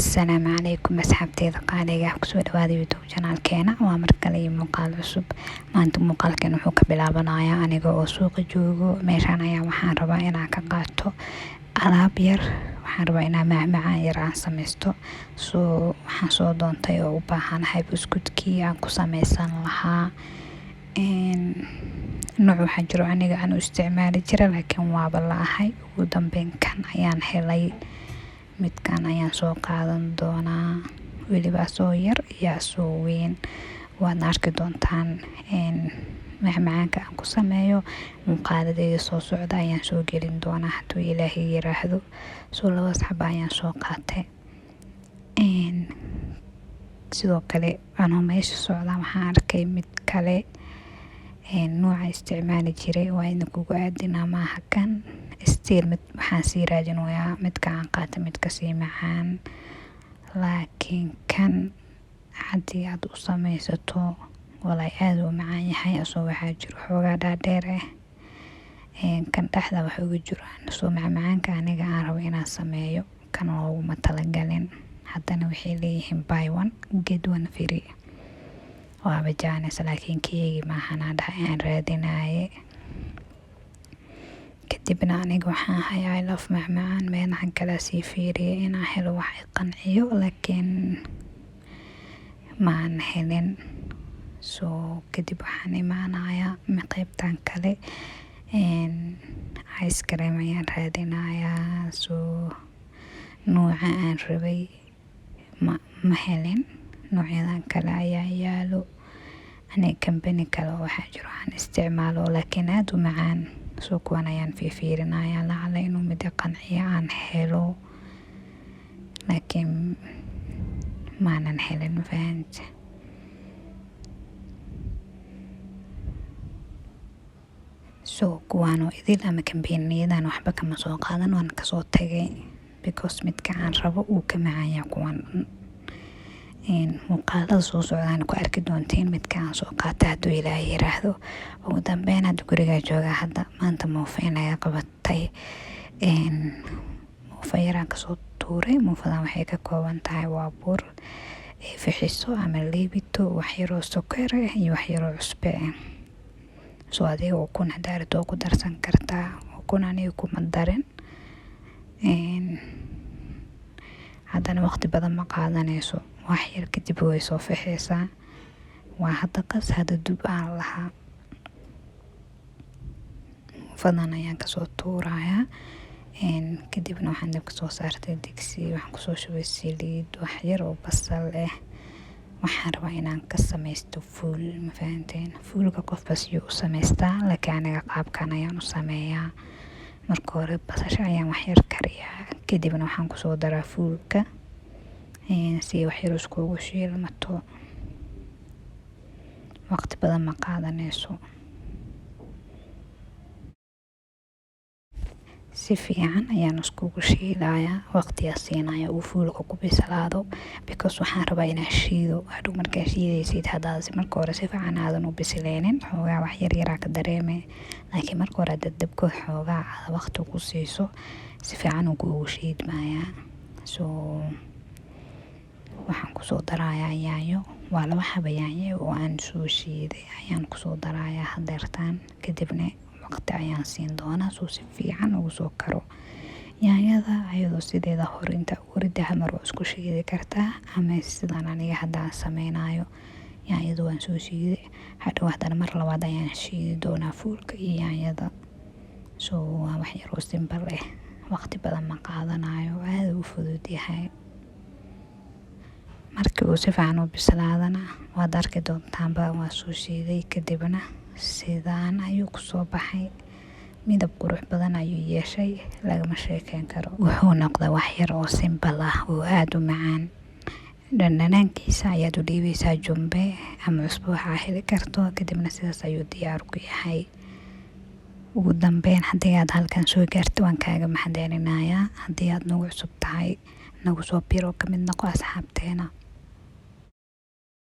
Asalaamu calaykum asxaabteyda qaaliga ah, kusoo dhawaada youtube channelkeena. Waa mar kale iyo muuqaal cusub. Maanta muuqaalkan wuxuu ka bilaabanayaa aniga oo suuqa joogo. Meeshaan ayaa waxaan rabaa inaan ka qaato alaab yar. Waxaan rabaa inaan macmacaan yar aan sameysto. Waxaan soo doontay oo u baahanahay buskudkii aan ku sameysan lahaa. nooc waxaa jiro aniga aan u isticmaali jiray laakiin waaba la'ahay. Ugu dambeyn kan ayaan helay. Midkaan ayaan soo qaadan doonaa, weliba soo yar iyo soo weyn. Waad arki doontaan macmacaanka aan ku sameeyo. Muuqaaladeeda soo socda ayaan soo gelin doonaa hadduu Ilaahay yiraahdo. Laba xabo ayaan soo qaatay. Sidoo kale anoo meesha socda waxaan arkay mid kale nooca isticmaali jiray. waa idinkugu aadinaa maaha kan mid waxaan sii raadinayaa midka aan qaatay mid kasii macaan, laakiin kan haddii aad u sameysato walahi aad u macaan yahay. asoo waxaa jiro xoogaa dhaadheer kan dhexda waxa uga jiraan soo macmacaanka aniga aan rabo inaan sameeyo kan looguma talagalin. haddana waxay leeyihiin buy one get one free. waaba jaanis laakiin keegi maahan aan raadinaye. kadibna aniga waxaan hayaa I love macmacaan. meelahan kala sii fiiriyay inaan helo wax i qanciyo laakiin maan helin. kadib waxaan imaanayaa qaybtan kale. ice cream ayaan raadinayaa. nooca aan rabay ma helin. noocyadan kale ayaa yaalo. aniga company kale waxaa jiro aan isticmaalo laakiin aad u macaan. kuwan ayaan fiirinayaa lacala inuu mid i qanciyo aan helo, laakiin maanan helin. fahanta kuwaanoo idil ama kambeeniyadan waxba kama soo qaadan, waan kasoo tagay because midka aan rabo uu ka macaan yahay kuwan. muuqaalada soo socdaan ku arki doontiin midka aan soo qaatay hadduu Ilaahay yiraahdo. ugu dambeyn hadda guriga jooga. hadda maanta muufo naga qabatay. muufo yaraan kasoo tuuray. muufadan waxay ka kooban tahay waa bur, fixiso ama leebito, wax yaroo sokor iyo wax yaroo cusbe adiga ukun hadaa rabto ku darsan kartaa. ukun aniga kuma darin. haddana waqti badan ma qaadanayso. wax yar kadib way soo fixeysaa. waa hadda qas hadda dub aan lahaa. muufadan ayaan kasoo tuurayaa. kadibna waxaan dabka soo saartay digsi. waxaan kusoo shubay saliid, wax yar oo basal waxaan rabaa inaan ka sameysto fuul. ma fahanteen? fuulka qof bas yuu u sameystaa laakiin aniga qaabkan ayaan u sameeyaa. marka hore basasha ayaan wax yar kariyaa, kadibna waxaan kusoo daraa fuulka si wax yar iskugu shiilmato. waqti badan ma qaadanayso. si fiican ayaan iskugu shiilayaa. waqtiyaa siinaya uu fuulka ku bislaado because waxaan rabaa inaan shiido. hadhow markaa shiidaysid haddaad marka hore si fiican aadan u bisleynin xoogaa wax yar yaraa ka dareeme, laakiin marka hore haddaad dabka xoogaa aad waqti ku siiso si fiican uu kuugu shiidmayaa. waxaan kusoo darayaa yaanyo. waa 2 xabo yaanyo oo aan soo shiiday ayaan kusoo darayaa hadeertaan. kadibna waqti ayaan siin doonaa si fiican ugu soo karo. yaanyada ayadoo sideeda hore inta ugu rida hamar waa isku shiidi kartaa, ama sidaan aniga haddaan sameynayo. yaanyada waan soo shiiday. hadhow haddana mar labaad ayaan shiidi doonaa fuulka iyo yaanyada. waa wax yar oo simple waqti badan ma qaadanayo, aad u fudud yahay. markii uu si fiican u bislaadana waad arki doontaanba. waa soo shiiday kadibna sidaan ayuu kusoo baxay. midab qurux badan ayuu yeeshay, lagama sheekeyn karo. wuxuu noqday wax yar oo simple oo aad u macaan. dhanaankiisa ayaad u dhiibaysaa jumbe ama cusbo waxaa heli karto. kadibna sidaas ayuu diyaar ku yahay. ugu dambeyn haddii aad halkan soo gaarto waan kaaga mahadcelinayaa. haddii aad nagu cusub tahay nagu soo biro ka mid noqo asxaabteena.